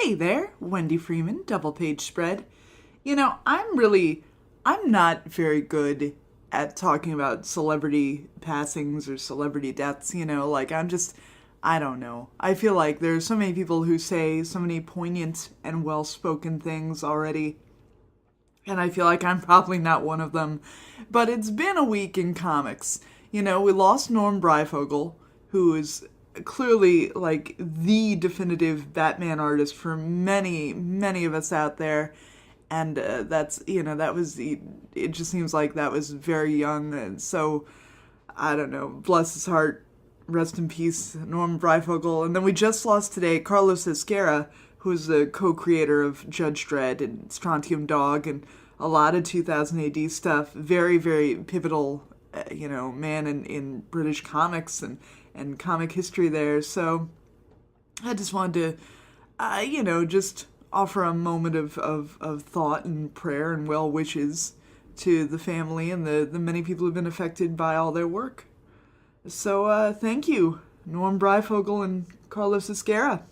Hey there, Wendi Freeman, Double Page Spread. I'm not very good at talking about celebrity passings or celebrity deaths, I don't know. I feel like there's so many people who say so many poignant and well-spoken things already, and I feel like I'm probably not one of them. But it's been a week in comics. We lost Norm Breyfogle, who is clearly like the definitive Batman artist for many, many of us out there. And it just seems like that was very young. And so, I don't know, bless his heart, rest in peace, Norm Breyfogle. And then we just lost today Carlos Ezquerra, who's the co-creator of Judge Dredd and Strontium Dog and a lot of 2000 AD stuff. Very, very pivotal, man in British comics and comic history there. So I just wanted to, just offer a moment of thought and prayer and well wishes to the family and the many people who've been affected by all their work. So thank you, Norm Breyfogle and Carlos Ezquerra.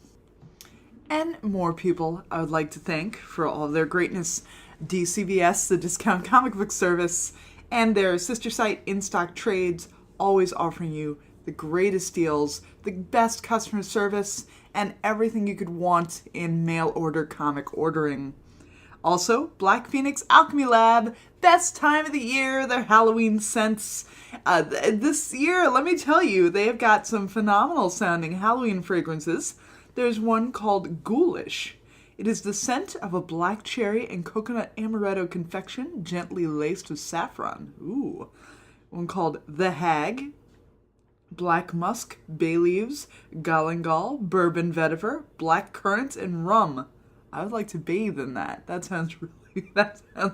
And more people I would like to thank for all of their greatness. DCBS, the Discount Comic Book Service, and their sister site, In Stock Trades, always offering you the greatest deals, the best customer service, and everything you could want in mail order comic ordering. Also, Black Phoenix Alchemy Lab, best time of the year, their Halloween scents. This year, let me tell you, they have got some phenomenal sounding Halloween fragrances. There's one called Ghoulish. It is the scent of a black cherry and coconut amaretto confection, gently laced with saffron. Ooh. One called The Hag. Black musk, bay leaves, galangal, bourbon vetiver, black currant, and rum. I would like to bathe in that. That sounds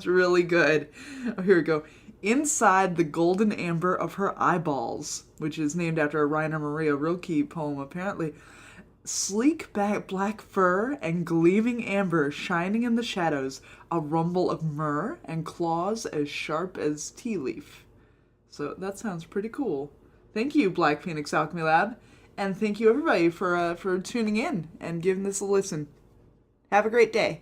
really good. Oh, here we go. Inside the golden amber of her eyeballs, which is named after a Rainer Maria Rilke poem, apparently. Sleek black fur and gleaming amber shining in the shadows, a rumble of myrrh and claws as sharp as tea leaf. So that sounds pretty cool. Thank you, Black Phoenix Alchemy Lab, and thank you everybody for tuning in and giving this a listen. Have a great day.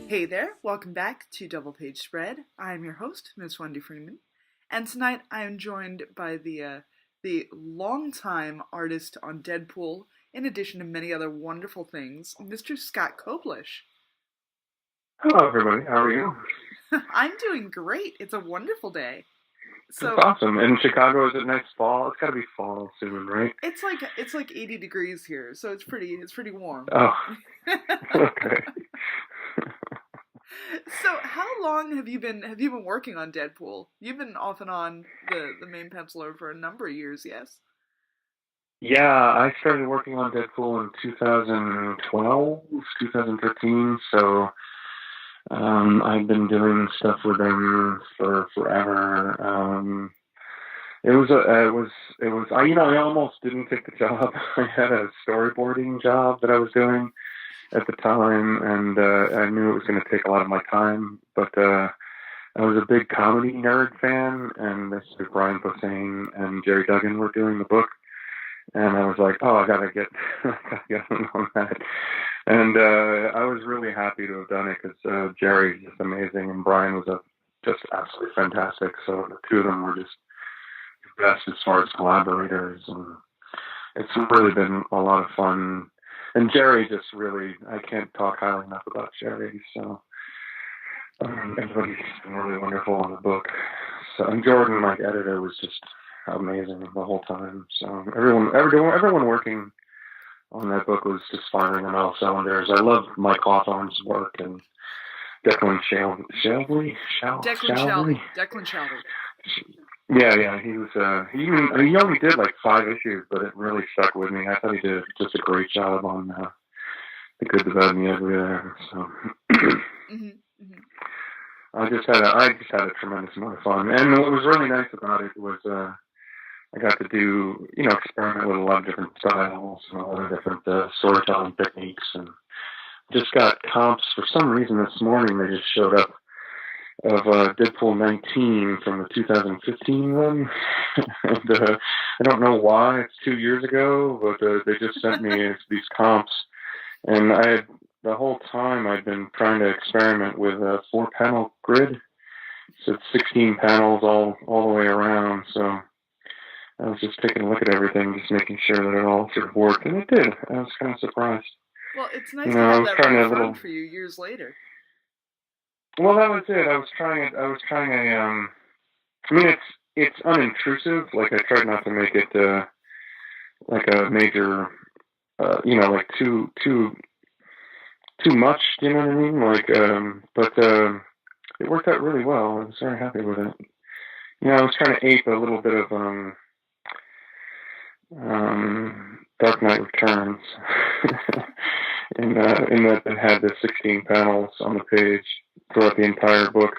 Hey there, welcome back to Double Page Spread. I am your host, Miss Wendi Freeman, and tonight I am joined by the longtime artist on Deadpool, in addition to many other wonderful things, Mr. Scott Koblish. Hello, everybody. How are you? I'm doing great. It's a wonderful day. So it's awesome. In Chicago, is it next fall? It's got to be fall soon, right? It's like 80 degrees here, so it's pretty warm. Oh, okay. So, how long have you been working on Deadpool? You've been off and on the main penciler for a number of years, yes? Yeah, I started working on Deadpool in 2012, 2013. So I've been doing stuff with them for forever. I almost didn't take the job. I had a storyboarding job that I was doing at the time, and I knew it was going to take a lot of my time, but I was a big comedy nerd fan, and this is Brian Posehn and Jerry Duggan were doing the book, and I was like, oh, I gotta get on that, and I was really happy to have done it, because Jerry's just amazing, and Brian was just absolutely fantastic, so the two of them were just the best as far as collaborators, and it's really been a lot of fun. And Jerry just really, I can't talk highly enough about Jerry, so everybody's been really wonderful on the book. So, and Jordan, my editor, was just amazing the whole time. So everyone working on that book was just firing on all cylinders. I love Mike Hawthorne's work and Declan Shalvey. Yeah, he was. He only did like 5 issues, but it really stuck with me. I thought he did just a great job on the good, the bad, and the ugly there. So. Mm-hmm. I just had a tremendous amount of fun. And what was really nice about it was I got to do, experiment with a lot of different styles and a lot of different storytelling techniques, and just got comps. For some reason this morning they just showed up of Deadpool 19 from the 2015 one. And I don't know why, it's 2 years ago, but they just sent me these comps. And the whole time I'd been trying to experiment with a 4-panel grid. So it's 16 panels all the way around. So I was just taking a look at everything, just making sure that it all sort of worked. And it did. I was kind of surprised. Well, it's nice to have that run for you years later. Well, that was it. I was trying I mean, it's unintrusive. Like, I tried not to make it like a major, like too much. You know what I mean? Like, but it worked out really well. I was very happy with it. I was trying to ape a little bit of Dark Knight Returns, in that it had the 16 panels on the page throughout the entire book.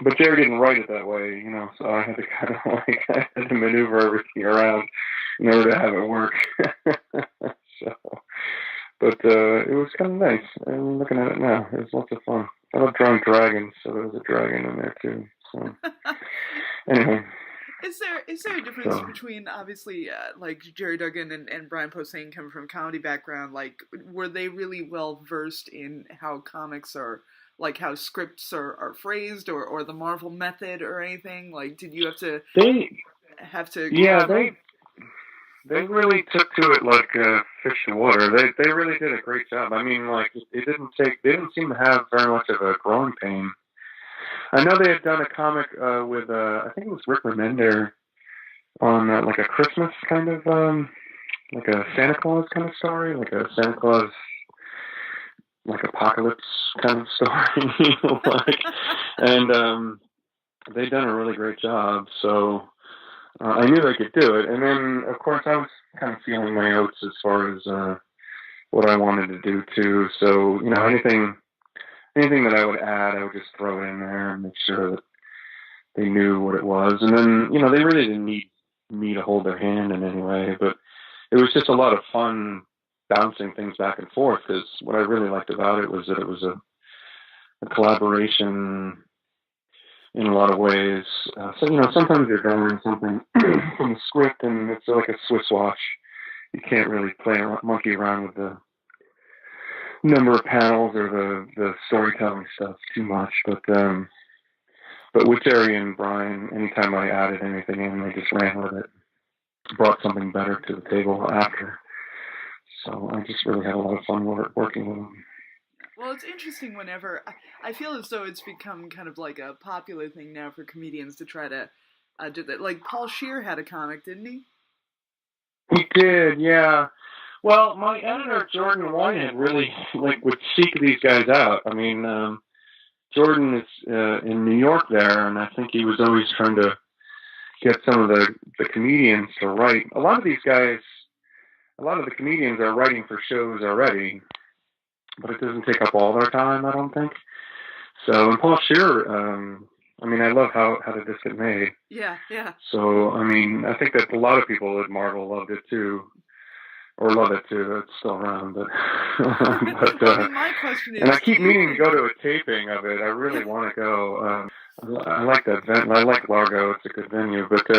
But Jerry didn't write it that way, so I had to kind of I had to maneuver everything around in order to have it work. But it was kind of nice. I'm looking at it now. It was lots of fun. I love drawing dragons, so there was a dragon in there too. So anyway. Is there a difference between, obviously, like Jerry Duggan and Brian Posehn coming from a comedy background? Like, were they really well versed in how comics are, like how scripts are phrased, or the Marvel method or anything? Like, did you have to? They really took to it like fish in water. They really did a great job. I mean, like, they didn't seem to have very much of a growing pain. I know they had done a comic with I think it was Rick Remender on like a Christmas kind of like a Santa Claus kind of story, like a Santa Claus like apocalypse kind of story, and they'd done a really great job. So I knew they could do it. And then of course I was kind of feeling my oats as far as what I wanted to do too. So anything that I would add, I would just throw it in there and make sure that they knew what it was. And then, they really didn't need me to hold their hand in any way, but it was just a lot of fun bouncing things back and forth, because what I really liked about it was that it was a collaboration in a lot of ways. So, sometimes you're drawing something from the script and it's like a Swiss watch. You can't really monkey around with the number of panels or the storytelling stuff too much, but with Jerry and Brian, anytime I added anything in, they just ran with it, brought something better to the table after. So I just really had a lot of fun working with them. Well, it's interesting whenever I feel as though it's become kind of like a popular thing now for comedians to try to do that. Like Paul Scheer had a comic, didn't he? He did, yeah. Well, my editor, Jordan Whitehead, really would seek these guys out. I mean, Jordan is in New York there, and I think he was always trying to get some of the comedians to write. A lot of the comedians are writing for shows already, but it doesn't take up all their time, I don't think. So, and Paul Scheer, I love how did this get made? Yeah. So, I think that a lot of people at Marvel loved it too. Or love it too. It's still around, but my question is, and I keep meaning to go to a taping of it. I really want to go. I like that venue. I like Largo. It's a good venue, but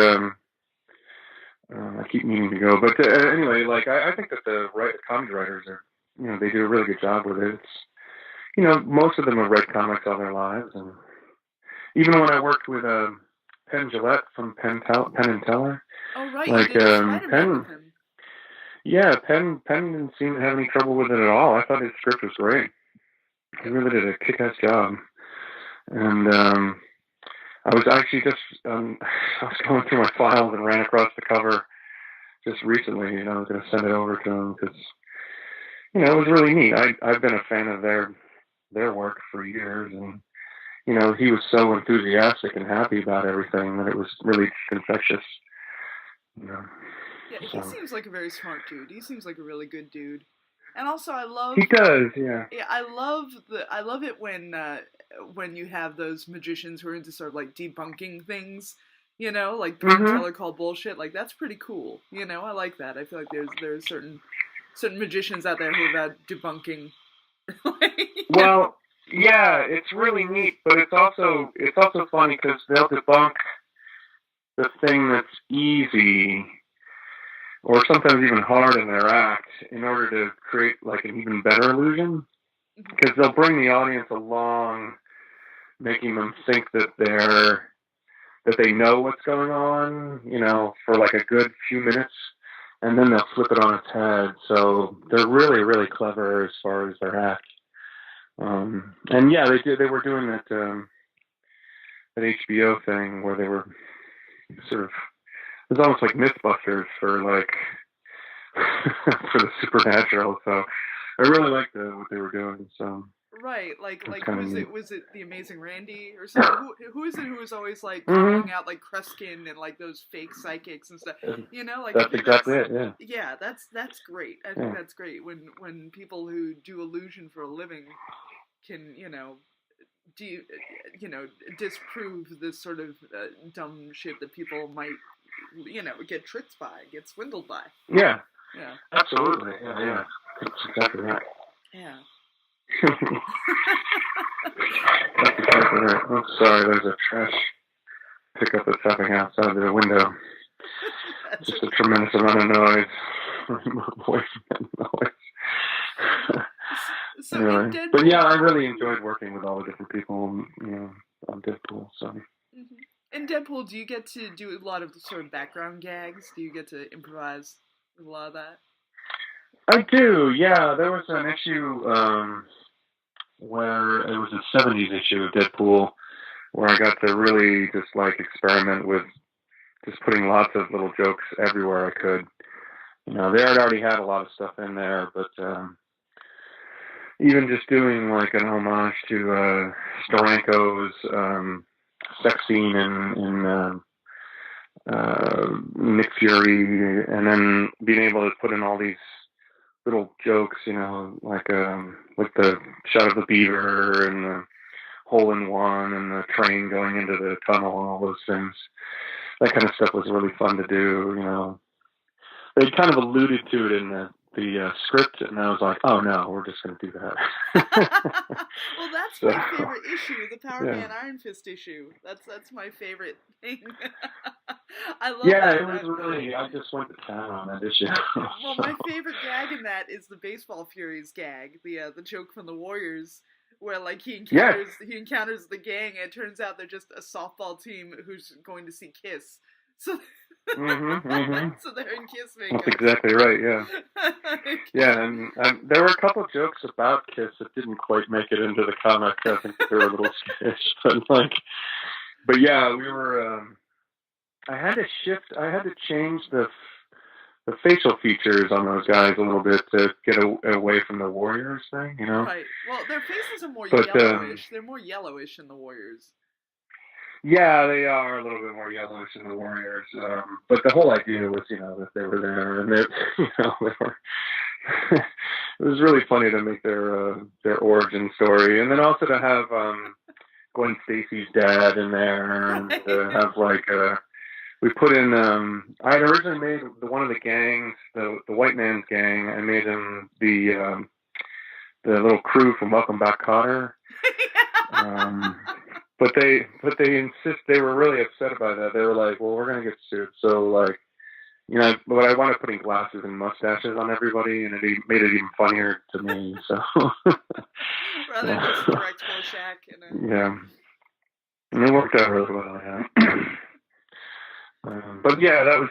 I keep meaning to go. But anyway, I think that the comedy writers are, they do a really good job with it. It's, most of them have read comics all their lives, and even when I worked with Penn Jillette from Penn and Teller. Oh right, you did Spider-Man with him. Yeah, Penn didn't seem to have any trouble with it at all. I thought his script was great. He really did a kick-ass job. And I was actually just I was going through my files and ran across the cover just recently, and I was going to send it over to him because, it was really neat. I've been a fan of their work for years, and he was so enthusiastic and happy about everything that it was really infectious. Yeah, he seems like a very smart dude. He seems like a really good dude. And also, I love... He does, yeah. Yeah, I love it when when you have those magicians who are into sort of like debunking things, like Penn and Teller call bullshit. Like that's pretty cool. I like that. I feel like there's certain magicians out there who are about debunking. Well, yeah, it's really neat, but it's also funny because they'll debunk the thing that's easy or sometimes even hard in their act in order to create like an even better illusion. Because they'll bring the audience along, making them think that they know what's going on, for like a good few minutes, and then they'll flip it on its head. So they're really, really clever as far as their act. And yeah, they were doing that HBO thing where they were sort of, it was almost like Mythbusters for like for the supernatural. So I really liked what they were doing. So right, like was it the Amazing Randy or something? Who is it who was always like calling out like Kreskin and like those fake psychics and stuff? Like that's exactly it. Yeah. Yeah, that's great. I think that's great when people who do illusion for a living can disprove this sort of dumb shit that people might get tricked by, get swindled by. Yeah. Yeah. Absolutely. Yeah. That's exactly right. Yeah. That's exactly right. Oh, sorry, there's a trash pickup that's happening outside the window. Just a tremendous amount of noise. Move away from that noise. So anyway. But yeah, I really enjoyed working with all the different people, on Deadpool. So. In Deadpool, do you get to do a lot of sort of background gags? Do you get to improvise with a lot of that? I do, yeah. There was an issue where it was a 70s issue of Deadpool where I got to really just like experiment with just putting lots of little jokes everywhere I could. They had already had a lot of stuff in there, but even just doing like an homage to Steranko's sex scene in Nick Fury, and then being able to put in all these little jokes, like the shot of the beaver and the hole-in-one and the train going into the tunnel and all those things. That kind of stuff was really fun to do, They kind of alluded to it in the script, and I was like, oh no, we're just going to do that. Well, that's my favorite issue, the Power Man Iron Fist issue. That's my favorite thing. I love that. Yeah, it was really, I just went to town on that issue. Well, my favorite gag in that is the Baseball Furies gag, the joke from the Warriors, where like he encounters the gang, and it turns out they're just a softball team who's going to see Kiss. So so they're in Kiss makeup. That's exactly right, yeah. Yeah, and there were a couple of jokes about Kiss that didn't quite make it into the comic. I think they were a little sketch, but yeah, we were. I had to change the facial features on those guys a little bit to get away from the Warriors thing, Right. Well, their faces are more yellowish. They're more yellowish than the Warriors. Yeah, they are a little bit more yellowish than the Warriors. But the whole idea was, that they were there, and they were. It was really funny to make their origin story, and then also to have Gwen Stacy's dad in there, and to have like we put in. I had originally made one of the gangs, the white man's gang. I made him the little crew from Welcome Back, Kotter. But they insist. They were really upset about that. They were like, "Well, we're gonna get sued." So like, but I wanted putting glasses and mustaches on everybody, and it made it even funnier to me. So rather than just direct Rorschach. Yeah, and it worked out really well. Yeah. But yeah, that was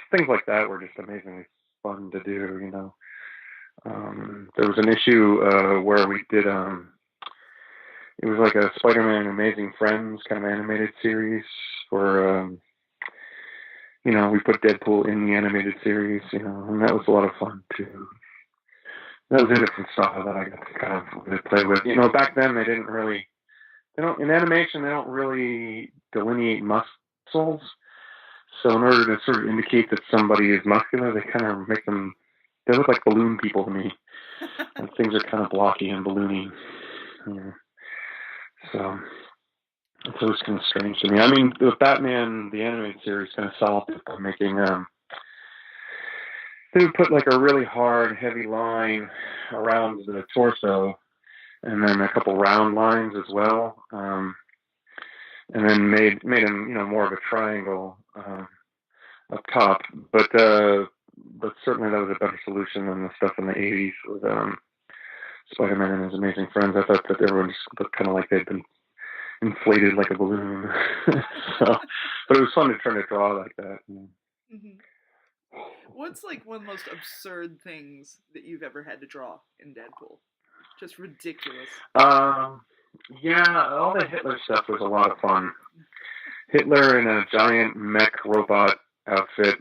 things like that were just amazingly fun to do. There was an issue where we did it was like a Spider-Man Amazing Friends kind of animated series where we put Deadpool in the animated series, and that was a lot of fun too. That was a different style that I got to kind of really play with. Back then in animation they don't really delineate muscles. So in order to sort of indicate that somebody is muscular, they kind of make them, they look like balloon people to me. And things are kind of blocky and balloony. So it's always kind of strange to me. I mean, the Batman, the animated series, kind of solved it by making, they would put like a really hard, heavy line around the torso, and then a couple round lines as well, and then made him, more of a triangle up top. But certainly that was a better solution than the stuff in the '80s with Spider-Man and His Amazing Friends. I thought that everyone just looked kind of like they'd been inflated like a balloon. But it was fun to try to draw like that. Mm-hmm. What's like one of the most absurd things that you've ever had to draw in Deadpool? Just ridiculous. Yeah, all the Hitler stuff was a lot of fun. Hitler in a giant mech robot outfit,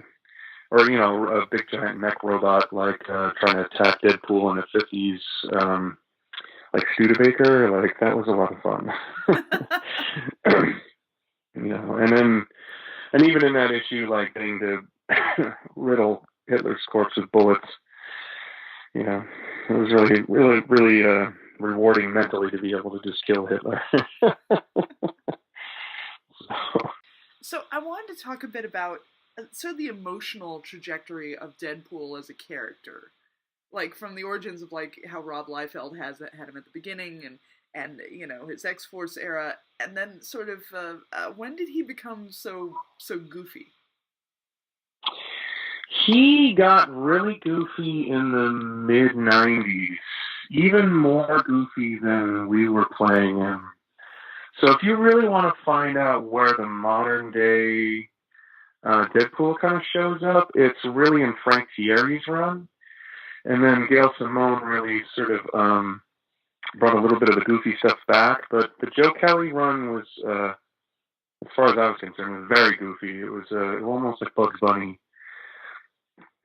or a big giant mech robot like trying to attack Deadpool in the 50s, like Studebaker. Like that was a lot of fun. And even in that issue, like getting to riddle Hitler's corpse with bullets. It was really, really, really rewarding mentally to be able to just kill Hitler. So I wanted to talk a bit about sort of the emotional trajectory of Deadpool as a character, like from the origins of like how Rob Liefeld had him at the beginning, and his X-Force era, and then sort of when did he become so goofy? He got really goofy in the mid-'90s, even more goofy than we were playing him. So if you really want to find out where the modern-day Deadpool kind of shows up, it's really in Frank Thierry's run. And then Gail Simone really sort of brought a little bit of the goofy stuff back. But the Joe Kelly run was, as far as I was concerned, was very goofy. It was almost like Bugs Bunny.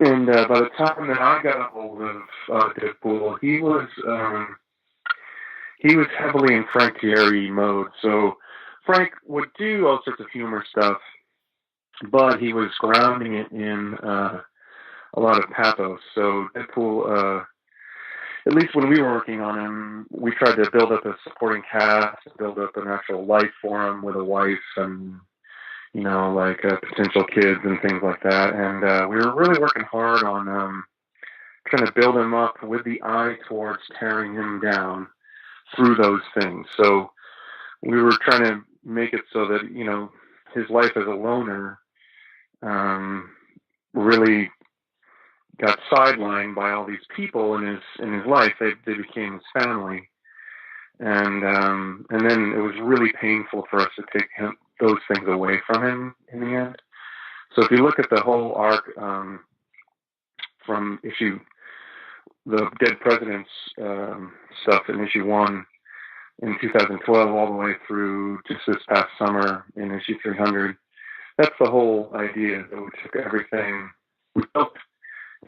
And by the time that I got a hold of Deadpool, he was heavily in Frank Thierry mode. So Frank would do all sorts of humor stuff, but he was grounding it in a lot of pathos. So Deadpool, at least when we were working on him, we tried to build up a supporting cast, build up an actual life for him with a wife and like potential kids and things like that. And we were really working hard on trying to build him up with the eye towards tearing him down through those things. So we were trying to make it so that, his life as a loner really got sidelined by all these people in his life. They became his family. And then it was really painful for us to take those things away from him in the end. So if you look at the whole arc from the Dead Presidents stuff in issue 1 in 2012 all the way through just this past summer in issue 300, that's the whole idea, that we took everything,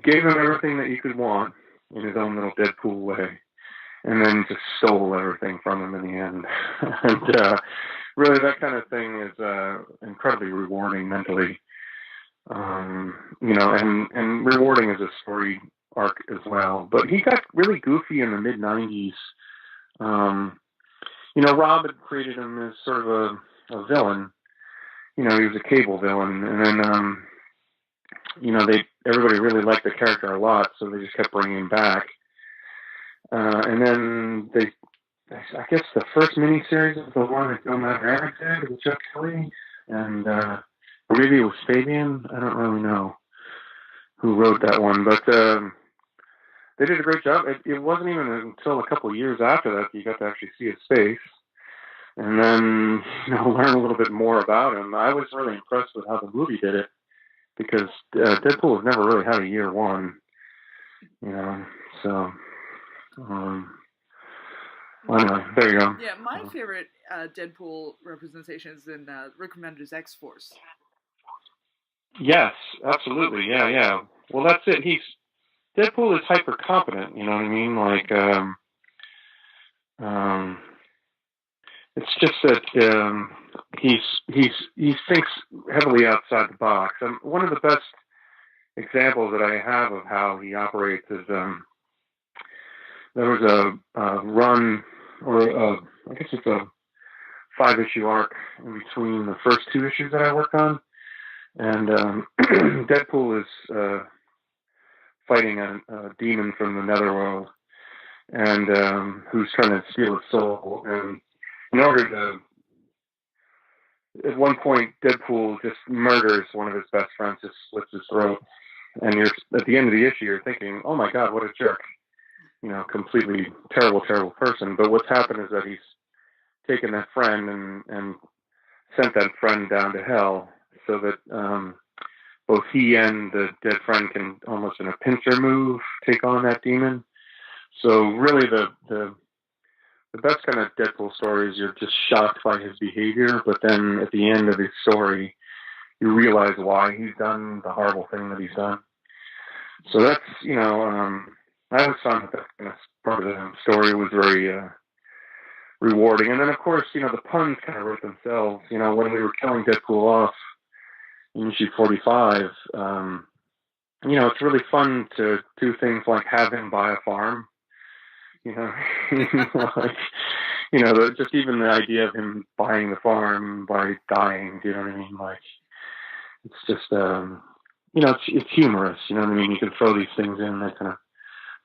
gave him everything that you could want in his own little Deadpool way, and then just stole everything from him in the end. And really, that kind of thing is incredibly rewarding mentally, and rewarding as a story arc as well. But he got really goofy in the mid-'90s. Rob had created him as sort of a villain. He was a Cable villain, and then everybody really liked the character a lot, so they just kept bringing him back. And then I guess the first miniseries was the one that OMAC did with Chuck Kelly, and maybe it was Fabian. I don't really know who wrote that one, but they did a great job. It wasn't even until a couple of years after that you got to actually see his face, and then learn a little bit more about him. I was really impressed with how the movie did it, because Deadpool has never really had a year one, so. Anyway, there you go. Yeah, my favorite Deadpool representation is in Rick Remender's X-Force. Yes, absolutely. Yeah. Well, that's it. Deadpool is hyper competent. You know what I mean? Like, it's just that he thinks heavily outside the box. One of the best examples that I have of how he operates is there was a run, or I guess it's a 5-issue arc in between the first 2 issues that I worked on. And Deadpool is fighting a demon from the netherworld, and who's trying to steal his soul. And in order to, at one point, Deadpool just murders one of his best friends, just slits his throat. And you're at the end of the issue, you're thinking, "Oh my God, what a jerk! You know, completely terrible, terrible person." But what's happened is that he's taken that friend and sent that friend down to hell, so that both he and the dead friend can, almost in a pincer move, take on that demon. So really, the best kind of Deadpool story is you're just shocked by his behavior, but then at the end of his story, you realize why he's done the horrible thing that he's done. So that's, I always found that kind of part of the story was very rewarding. And then, of course, the puns kind of wrote themselves. When we were killing Deadpool off in issue 45, it's really fun to do things like have him buy a farm. Just even the idea of him buying the farm by dying, do you know what I mean? Like, it's just, it's humorous, you know what I mean? You can throw these things in that kind of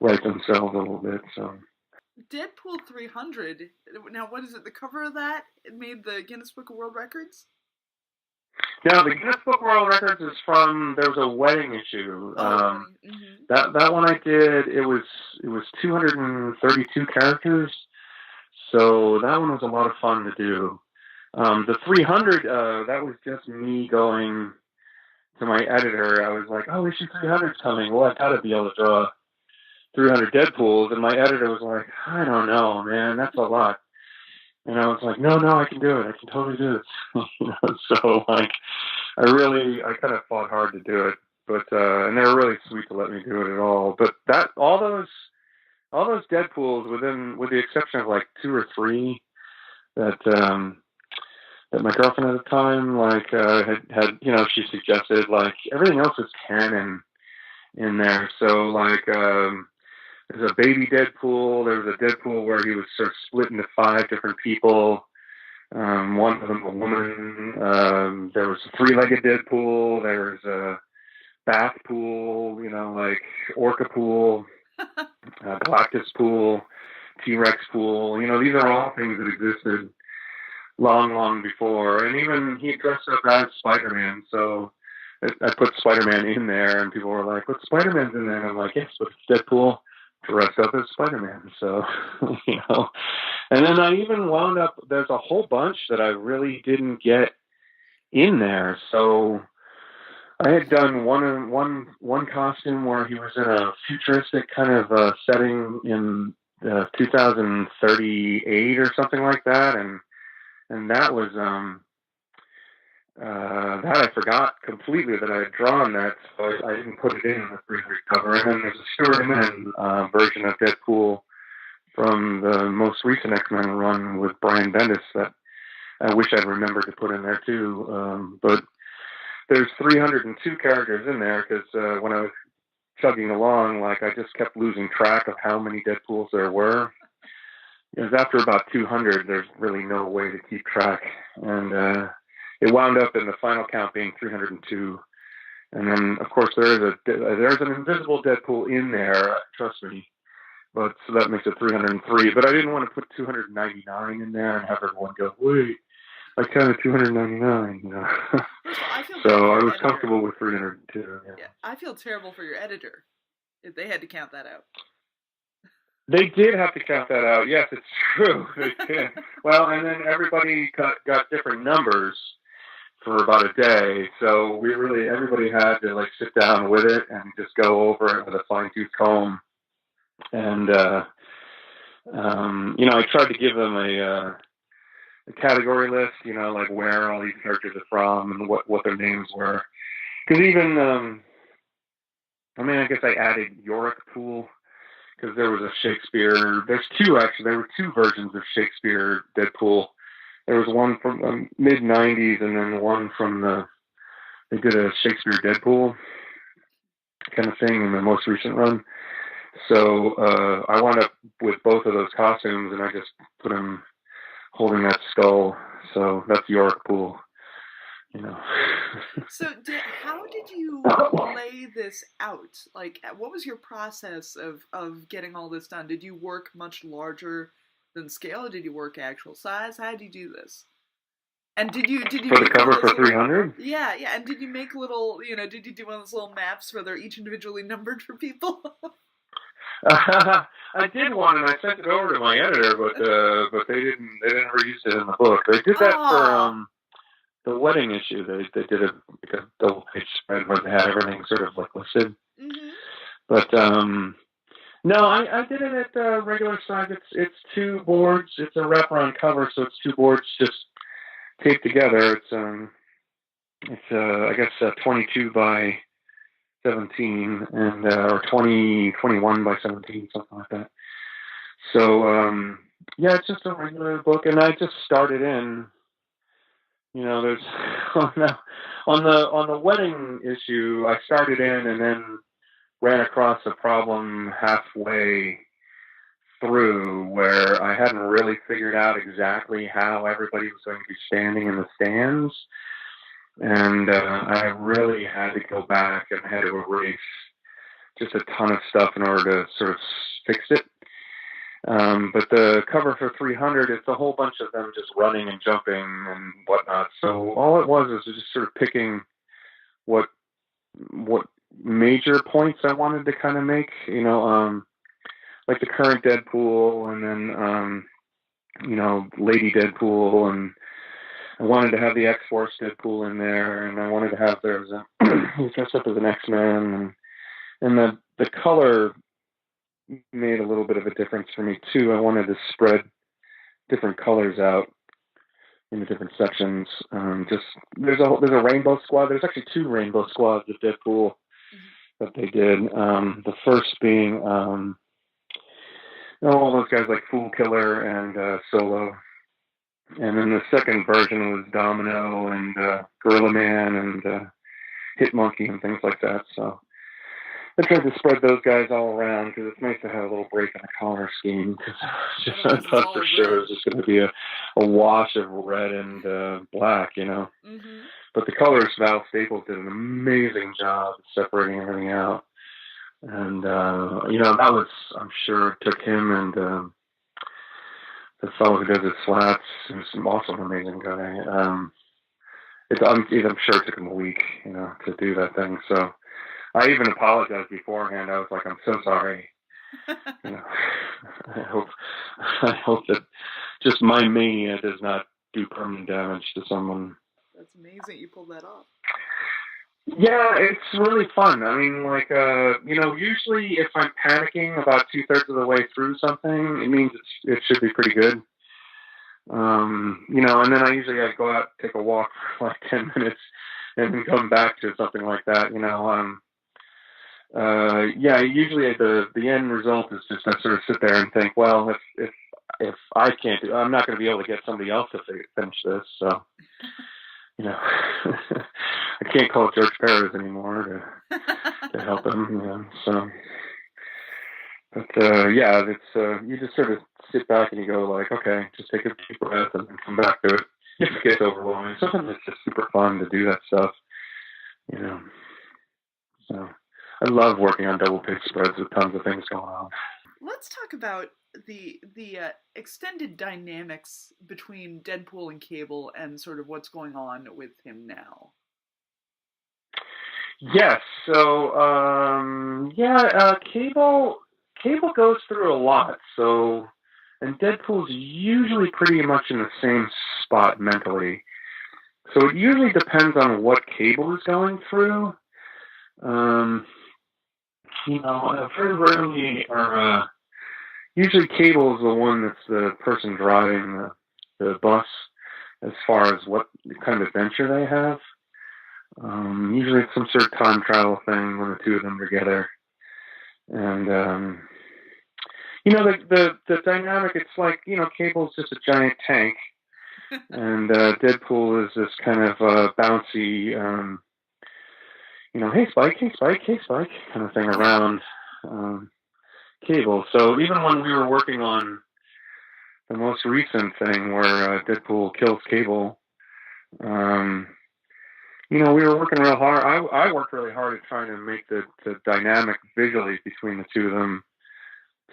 write themselves a little bit, so. Deadpool 300, now what is it, the cover of that? It made the Guinness Book of World Records? No, the Guinness Book of World Records is from, there was a wedding issue. That one I did, it was 232 characters, so that one was a lot of fun to do. The 300, that was just me going to my editor. I was like, "Oh, issue 300's coming. Well, I gotta be able to draw 300 Deadpools." And my editor was like, "I don't know, man, that's a lot." And I was like, no, I can do it. I can totally do it. So like, I kind of fought hard to do it, but, and they were really sweet to let me do it at all. But all those Deadpools, with the exception of like 2 or 3 that my girlfriend at the time, like, had, she suggested, like, everything else is canon in there. So like, there's a baby Deadpool. There was a Deadpool where he was sort of split into 5 different people. One of them a woman. There was a 3-legged Deadpool. There was a bath pool, like Orca pool, Galactus pool, T-Rex pool. These are all things that existed long, long before. And even he dressed up as Spider-Man. So I put Spider-Man in there, and people were like, "But Spider-Man's in there." And I'm like, "Yes, but it's Deadpool dressed up as Spider-Man." So, and then I even wound up, there's a whole bunch that I really didn't get in there. So I had done one costume where he was in a futuristic kind of setting in 2038 or something like that. And that was, that I forgot completely that I had drawn that, so I didn't put it in the 300 cover. And then there's a Stuart Min version of Deadpool from the most recent X-Men run with Brian Bendis that I wish I'd remembered to put in there too. But there's 302 characters in there because when I was chugging along, like, I just kept losing track of how many Deadpools there were. Because after about 200, there's really no way to keep track. And it wound up in the final count being 302. And then, of course, there's an invisible Deadpool in there, trust me. But so that makes it 303. But I didn't want to put 299 in there and have everyone go, "Wait, I counted 299." So I was comfortable with 302. Yeah, I feel terrible for your editor if they had to count that out. They did have to count that out. Yes, it's true. They did. Well, and then everybody got different numbers for about a day. So everybody had to like sit down with it and just go over it with a fine-tooth comb. And, I tried to give them a category list, like where all these characters are from and what their names were. Because even, I guess I added Yorick Pool because there was a Shakespeare. There's 2 actually. There were 2 versions of Shakespeare Deadpool. There was one from the mid-90s and then one from they did a Shakespeare Deadpool kind of thing in the most recent run. So I wound up with both of those costumes, and I just put him holding that skull. So that's York Pool, you know. So, how did you lay this out? Like, what was your process of getting all this done? Did you work much larger than scale? Or did you work actual size? How did you do this? And did you for the cover for 300? Yeah, yeah. And did you make little, did you do one of those little maps where they're each individually numbered for people? I did one, and I sent it over to my editor, but they never used it in the book. They did that for the wedding issue. They did a double page spread where they had everything sort of like listed. Mm-hmm. But no, I did it at regular size. It's 2 boards. It's a wraparound cover, so it's 2 boards just taped together. It's I guess 22 by 17 and or 21 by 17, something like that. So yeah, it's just a regular book, and I just started in. There's on the wedding issue, I started in and then ran across a problem halfway through where I hadn't really figured out exactly how everybody was going to be standing in the stands. And I really had to go back and I had to erase just a ton of stuff in order to sort of fix it. But the cover for 300, it's a whole bunch of them just running and jumping and whatnot. So all it was just sort of picking what major points I wanted to kind of make, like the current Deadpool and then, Lady Deadpool, and I wanted to have the X-Force Deadpool in there, and I wanted to have he was dressed up as an X-Men, and the color made a little bit of a difference for me too. I wanted to spread different colors out into different sections. There's a rainbow squad. There's actually 2 rainbow squads of Deadpool that they did. The first being all those guys like Fool Killer and Solo. And then the second version was Domino and Gorilla Man and Hit Monkey and things like that. So I tried to spread those guys all around because it's nice to have a little break in the color scheme. I thought for sure it was just going to be a wash of red and black, Mm-hmm. But the colors, Val Staples did an amazing job separating everything out. And, that was, I'm sure, took him and the fellow who does his slats, who's also an amazing guy. I'm sure it took him a week, to do that thing. So I even apologized beforehand. I was like, I'm so sorry. I hope that just my mania does not do permanent damage to someone. That's amazing you pulled that off. Yeah, it's really fun. I mean, usually if I'm panicking about 2/3 of the way through something, it means it should be pretty good. And then I usually go out, take a walk for like 10 minutes and then come back to something like that, usually the end result is just I sort of sit there and think, well, if I can't I'm not going to be able to get somebody else to finish this. So, I can't call George Perez anymore to help him, so. But, it's, you just sort of sit back and you go like, okay, just take a deep breath and then come back to it. If it gets overwhelming, sometimes it's just super fun to do that stuff, So I love working on double page spreads with tons of things going on. Let's talk about the extended dynamics between Deadpool and Cable and sort of what's going on with him now. Yes. So, Cable goes through a lot. So, and Deadpool's usually pretty much in the same spot mentally. So it usually depends on what Cable is going through. Very rarely are, usually Cable is the one that's the person driving the bus as far as what kind of adventure they have. Usually it's some sort of time travel thing when the 2 of them are together. And, the dynamic, it's like, Cable's just a giant tank. And Deadpool is this kind of bouncy, hey Spike, kind of thing around Cable. So even when we were working on the most recent thing where Deadpool kills Cable. You know, we were working real hard. I worked really hard at trying to make the dynamic visually between the two of them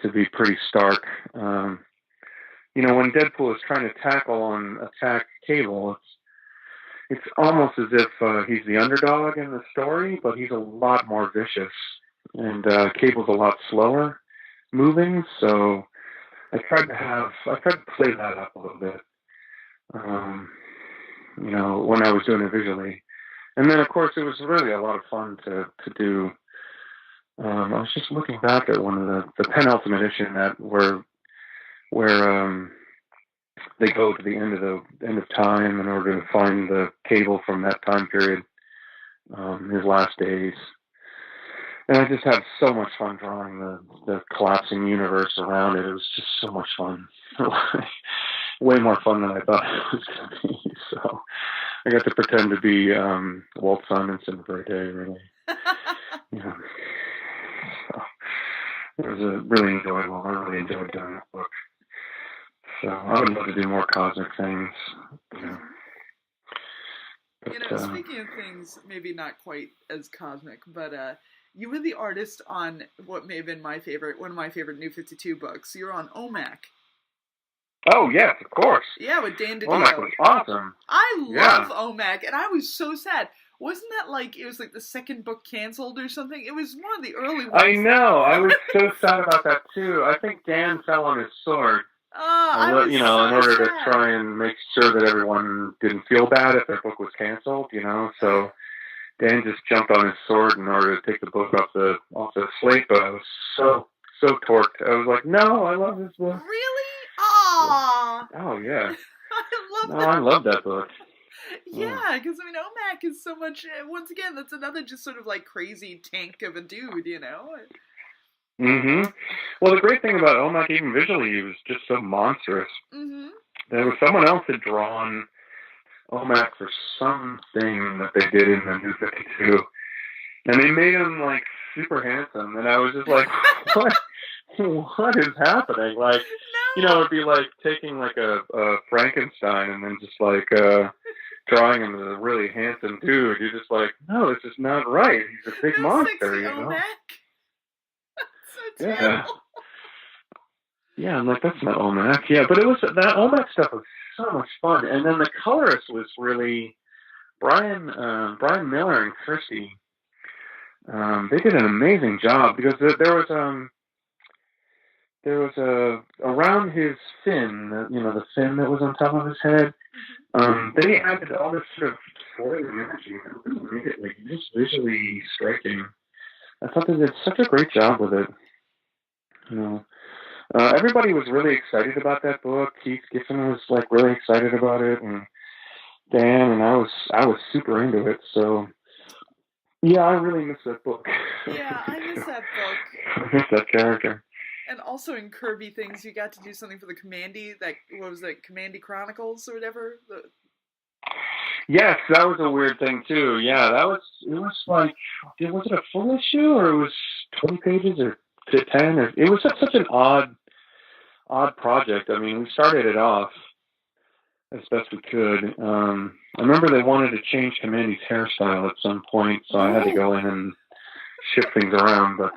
to be pretty stark. You know, when Deadpool is trying to attack Cable, it's almost as if he's the underdog in the story, but he's a lot more vicious. And Cable's a lot slower moving, so I tried to play that up a little bit. You know, when I was doing it visually. And then, of course, it was really a lot of fun to do. I was just looking back at one of the penultimate issue where they go to the end of time in order to find the Cable from that time period, his last days. And I just had so much fun drawing the collapsing universe around it. It was just so much fun. Way more fun than I thought it was going to be. So I got to pretend to be Walt Simonson for a day, really. Yeah. So it was really enjoyable. I really enjoyed doing that book. So I would love to do more cosmic things. You know. But, speaking of things maybe not quite as cosmic, but you were the artist on what may have been one of my favorite New 52 books. You're on OMAC. Oh, yes, of course. Yeah, with Dan DiDio. OMAC was awesome. I love OMAC, and I was so sad. Wasn't that it was the second book canceled or something? It was one of the early ones. I know. I was so sad about that, too. I think Dan fell on his sword. In order to try and make sure that everyone didn't feel bad if their book was canceled, you know. So Dan just jumped on his sword in order to take the book off the slate, but I was so torqued. I was like, no, I love this book. Really? Aww. Oh, yeah. I love that book. Yeah, because, OMAC is so much, once again, that's another just sort of, crazy tank of a dude, you know? Mm-hmm. Well, the great thing about OMAC, even visually, he was just so monstrous. Mm-hmm. There was someone else had drawn OMAC for something that they did in the New 52, and they made him, super handsome, and I was just like, what is happening? It'd be like taking a Frankenstein and then just drawing him as a really handsome dude. You're just like, no, this is not right. He's a big monster, you know? OMAC? So yeah. Yeah, I'm like, that's not OMAC. Yeah, but that OMAC stuff was so much fun. And then the colorist was really Brian Miller and Christy. They did an amazing job because there was around his fin, the fin that was on top of his head. They added all this sort of foreign energy that really made it just visually striking. I thought they did such a great job with it. Everybody was really excited about that book. Keith Giffen was really excited about it, and Dan, and I was super into it. So yeah, I really miss that book. Yeah, I miss that book. I miss that character. And also in Kirby things, you got to do something for the Commandy, Commandy Chronicles or whatever? Yes, that was a weird thing too. Yeah, was it a full issue or it was 20 pages or 10? It was such an odd project. I mean, we started it off as best we could. I remember they wanted to change Commandy's hairstyle at some point, so I had to go in and shift things around. But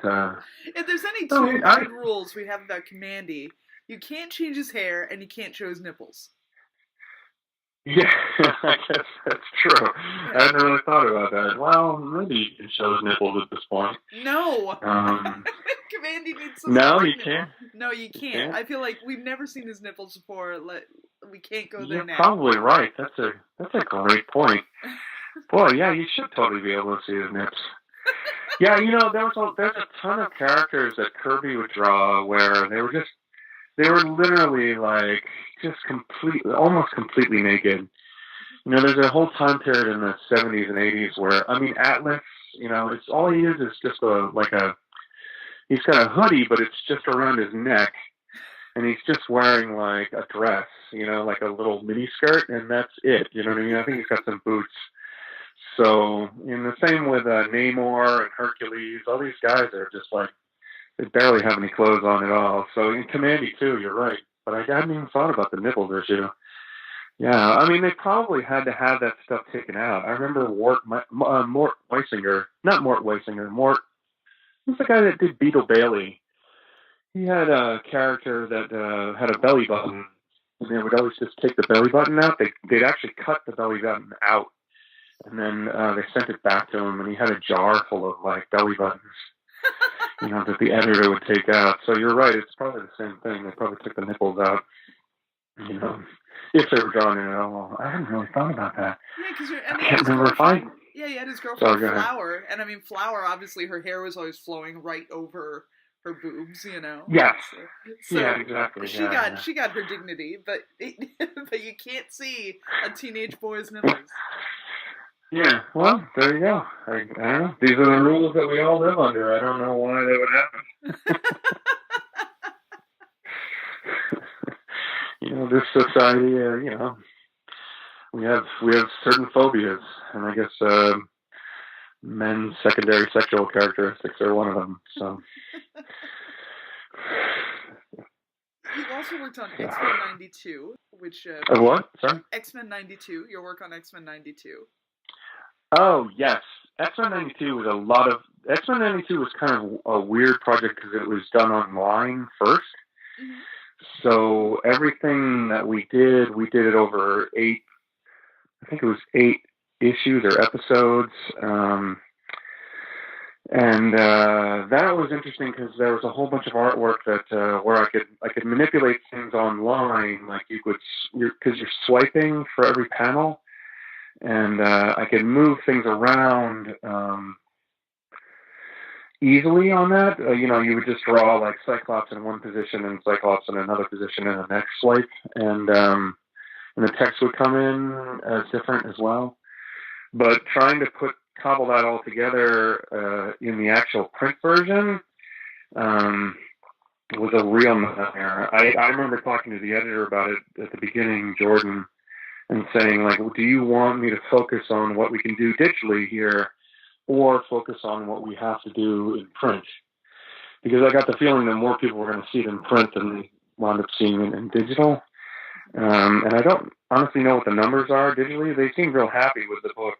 if there's any two good rules we have about Commandy, you can't change his hair and you can't show his nipples. Yeah, I guess that's true. I hadn't really thought about that. Well, maybe you can show his nipples at this point. No. Commandy needs some. No, you can't. No, you can't. I feel like we've never seen his nipples before. We can't go there now. You're probably right. That's a great point. Boy, yeah, you should totally be able to see his nips. Yeah, there's a ton of characters that Kirby would draw where they were literally almost completely naked. There's a whole time period in the 70s and 80s where, Atlas, it's all he is just he's got a hoodie, but it's just around his neck, and he's just wearing a dress, a little mini skirt, and that's it. You know what I mean? I think he's got some boots. So, the same with Namor and Hercules, all these guys are just they barely have any clothes on at all. So in Commandy too, you're right. but I hadn't even thought about the nipples issue. Yeah, I mean, they probably had to have that stuff taken out. I remember Mort Weisinger, not Mort Weisinger, who's the guy that did Beetle Bailey? He had a character that had a belly button, and they would always just take the belly button out. They'd actually cut the belly button out, and then they sent it back to him, and he had a jar full of, like, belly buttons, that the editor would take out. So you're right, it's probably the same thing. They probably took the nipples out, if they were drawing it at all. I hadn't really thought about that. Yeah, because I can't remember if I... Yeah, he had his girlfriend Flower, and I mean, Flower, obviously, her hair was always flowing right over her boobs, Yes. So yeah, exactly. She got her dignity, but but you can't see a teenage boy's nipples. Yeah, well, there you go. I don't know. These are the rules that we all live under. I don't know why that would happen. This society, we have certain phobias, and I guess men's secondary sexual characteristics are one of them. So. You also worked on X-Men 92, which... what? Sorry? X-Men 92, your work on X-Men 92. Oh, yes. X-Men 92 was X-Men 92 was kind of a weird project because it was done online first. Mm-hmm. So everything that we did it over 8 issues or episodes. And that was interesting because there was a whole bunch of artwork that where I could manipulate things online, like because you're swiping for every panel, and I could move things around easily on that. You would just draw like Cyclops in one position and Cyclops in another position in the next swipe, and the text would come in as different as well. But trying to cobble that all together in the actual print version was a real nightmare. I remember talking to the editor about it at the beginning, Jordan, and saying, like, do you want me to focus on what we can do digitally here or focus on what we have to do in print? Because I got the feeling that more people were going to see it in print than they wound up seeing it in digital. And I don't honestly know what the numbers are digitally. They seem real happy with the book,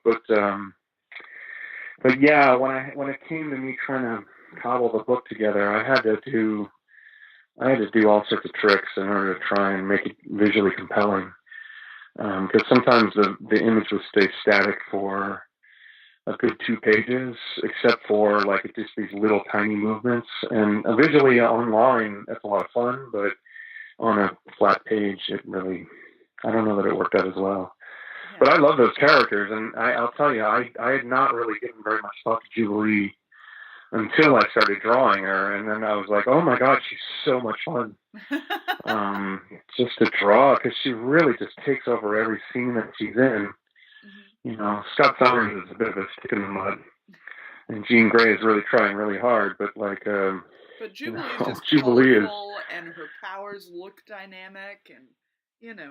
but yeah, when it came to me trying to cobble the book together, I had to do all sorts of tricks in order to try and make it visually compelling. Because sometimes the image would stay static for a good 2 pages, except for like just these little tiny movements. And visually online, that's a lot of fun, but on a flat page, I don't know that it worked out as well. Yeah. But I love those characters, and I'll tell you, I had not really given very much thought to Jubilee until I started drawing her, and then I was like, oh my God, she's so much fun. Just to draw, because she really just takes over every scene that she's in. Mm-hmm. Scott Summers is a bit of a stick in the mud, and Jean Grey is really trying really hard, but like... But Jubilee is just colorful, and her powers look dynamic, and,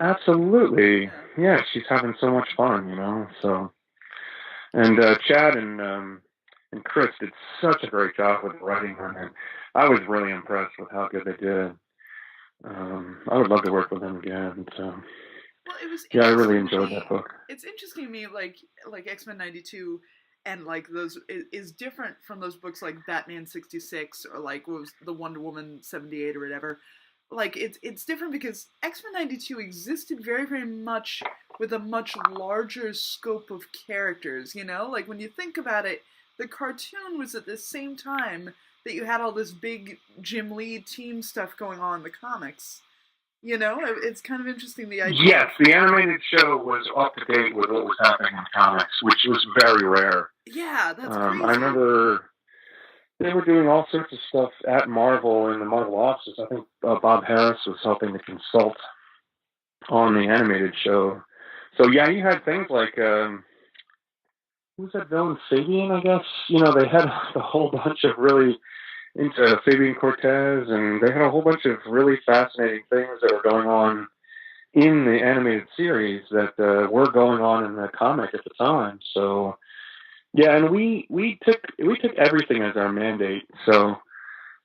Absolutely. Yeah, she's having so much fun, so... And Chad and Chris did such a great job with writing her, and I was really impressed with how good they did. I would love to work with them again, so... Well, it was I really enjoyed that book. It's interesting to me, like X-Men 92... and like those is different from those books like Batman 66 or like what was the Wonder Woman 78 or whatever. Like it's different because X-Men 92 existed very, very much with a much larger scope of characters, Like when you think about it, the cartoon was at the same time that you had all this big Jim Lee team stuff going on in the comics. It's kind of interesting, the idea. Yes, the animated show was up to date with what was happening in comics, which was very rare. Yeah, that's crazy. I remember they were doing all sorts of stuff at Marvel in the Marvel offices. I think Bob Harris was helping to consult on the animated show. So yeah, you had things like, who was that villain? Fabian, I guess? They had a whole bunch of really... into Fabian Cortez, and they had a whole bunch of really fascinating things that were going on in the animated series that were going on in the comic at the time. So, yeah, and we took everything as our mandate. So,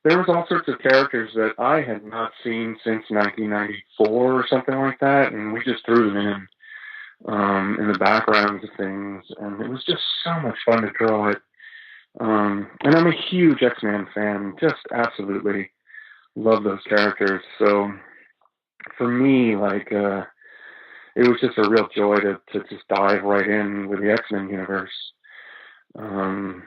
there was all sorts of characters that I had not seen since 1994 or something like that, and we just threw them in the backgrounds of things, and it was just so much fun to draw it. And I'm a huge X-Men fan, just absolutely love those characters. So for me, like, it was just a real joy to just dive right in with the X-Men universe. You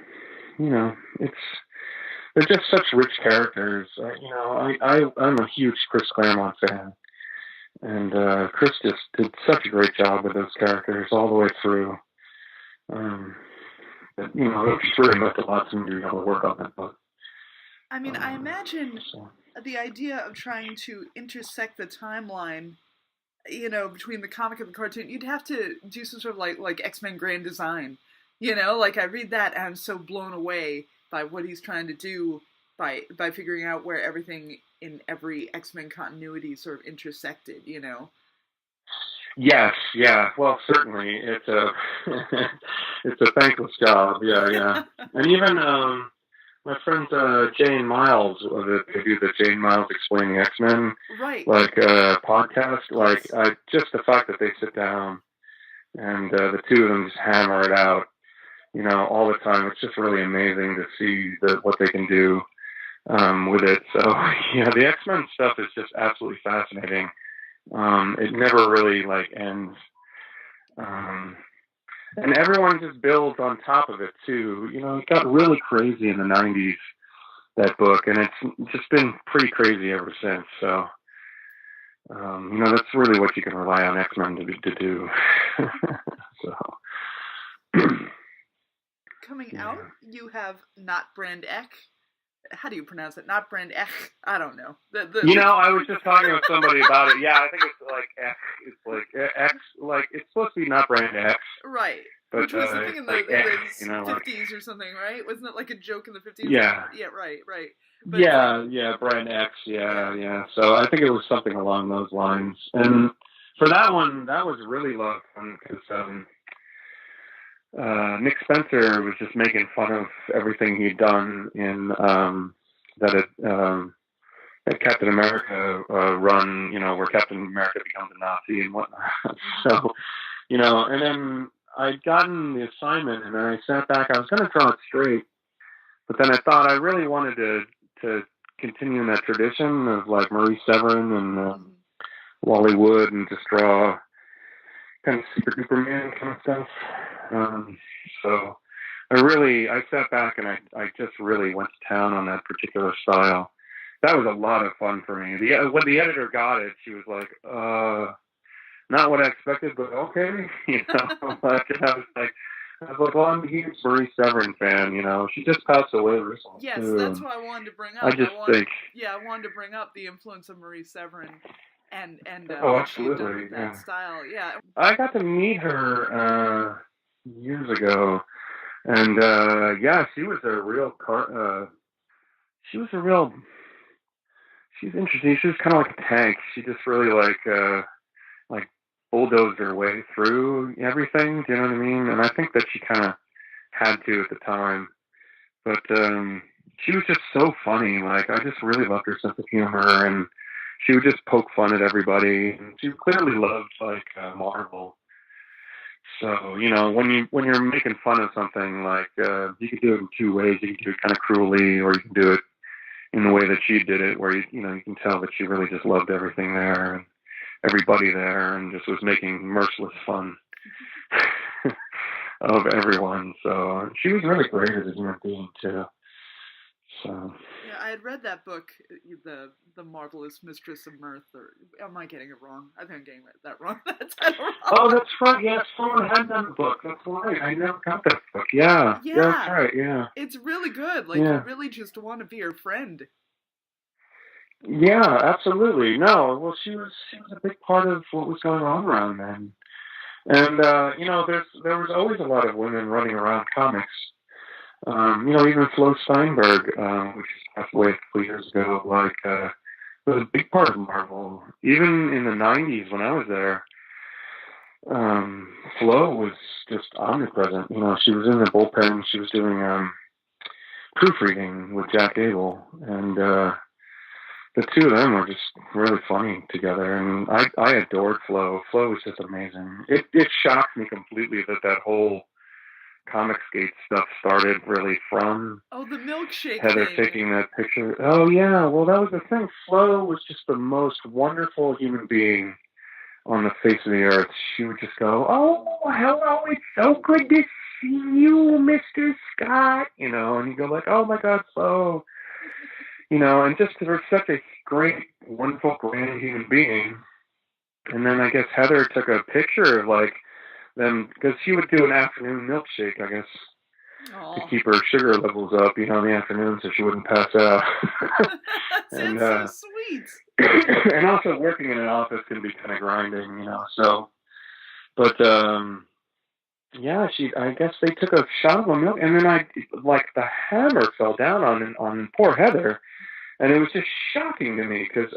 know, they're just such rich characters. You know, I'm a huge Chris Claremont fan, and Chris just did such a great job with those characters all the way through. But, you know, it really meant a lot to me to be able to work on that book. I mean, I imagine the idea of trying to intersect the timeline, you know, between the comic and the cartoon, you'd have to do some sort of like X-Men Grand Design. You know, like I read that and I'm so blown away by what he's trying to do by figuring out where everything in every X-Men continuity sort of intersected, you know. Yes, yeah. Well, certainly it's a it's a thankless job. Yeah, yeah. And even my friends Jay and Miles, they do the Jay and Miles Explaining X-Men, right? Like podcast. Like just the fact that they sit down and the two of them just hammer it out, you know, all the time. It's just really amazing to see what they can do with it. So yeah, the X-Men stuff is just absolutely fascinating. It never really like ends. And everyone just builds on top of it too. You know, it got really crazy in the 90s, that book, and it's just been pretty crazy ever since. So, you know, that's really what you can rely on X-Men to do. So, coming out, you have Not Brand Ek. How do you pronounce it? Not Brand Ek. I don't know. You know, I was just talking with somebody about it. Yeah, I think it's like X. It's like X. Like it's supposed to be Not Brand X. Right. But, which was the thing in the, like in the 50s or something, right? Wasn't it like a joke in the 50s? Yeah. Yeah, right. But yeah, Brand X, yeah. So I think it was something along those lines. And for that one, that was really a lot of fun because Nick Spencer was just making fun of everything he'd done in that Captain America run, you know, where Captain America becomes a Nazi and whatnot. So, you know, and then I'd gotten the assignment and then I sat back. I was going to draw it straight, but then I thought I really wanted to continue in that tradition of like Marie Severin and Wally Wood and just draw kind of super duper man kind of stuff. So I sat back and I just really went to town on that particular style. That was a lot of fun for me. When the editor got it, she was like, not what I expected, but okay. You know, like, I was like, well, I'm a huge Marie Severin fan, you know. She just passed away recently. Yes, too, that's what I wanted to bring up. I wanted to bring up the influence of Marie Severin and what she did with that style. Yeah. I got to meet her years ago, and yeah, she was a real she's interesting. She was kind of like a tank. She just really like bulldozed her way through everything. Do you know what I mean? And I think that she kind of had to at the time. But she was just so funny. Like, I just really loved her sense of humor, and she would just poke fun at everybody. And she clearly loved like Marvel. So, you know, when you're making fun of something, like you can do it in two ways. You can do it kind of cruelly, or you can do it in the way that she did it, where you can tell that she really just loved everything there and everybody there, and just was making merciless fun of everyone. So she was really great as a human being too. So yeah, I had read that book, the Marvelous Mistress of Mirth. Or am I getting it wrong? I think I'm getting that wrong. That's wrong. Oh, that's right. Yeah, someone had that book. That's right. I never got that book. Yeah, that's right. Yeah, it's really good. Like, you really just want to be her friend. Yeah, absolutely. No, well, she was a big part of what was going on around then. And you know, there was always a lot of women running around comics. You know, even Flo Steinberg, which passed away a couple years ago, like was a big part of Marvel. Even in the '90s when I was there, Flo was just omnipresent. You know, she was in the bullpen. She was doing proofreading with Jack Abel, and the two of them were just really funny together, and I adored Flo. Flo was just amazing. It shocked me completely that whole Comicsgate stuff started really from the milkshake Heather thing. taking that picture. Oh yeah, well that was the thing. Flo was just the most wonderful human being on the face of the earth. She would just go, "Oh, hello, it's so good to see you, Mr. Scott," and you go like, "Oh my God, Flo," and just for such a great, wonderful, grand human being. And then I guess Heather took a picture of like them, because she would do an afternoon milkshake, I guess, to keep her sugar levels up, in the afternoon, so she wouldn't pass out. And so sweet. And also working in an office can be kind of grinding, so. But yeah, I guess they took a shot of a milk, and then the hammer fell down on poor Heather, and it was just shocking to me because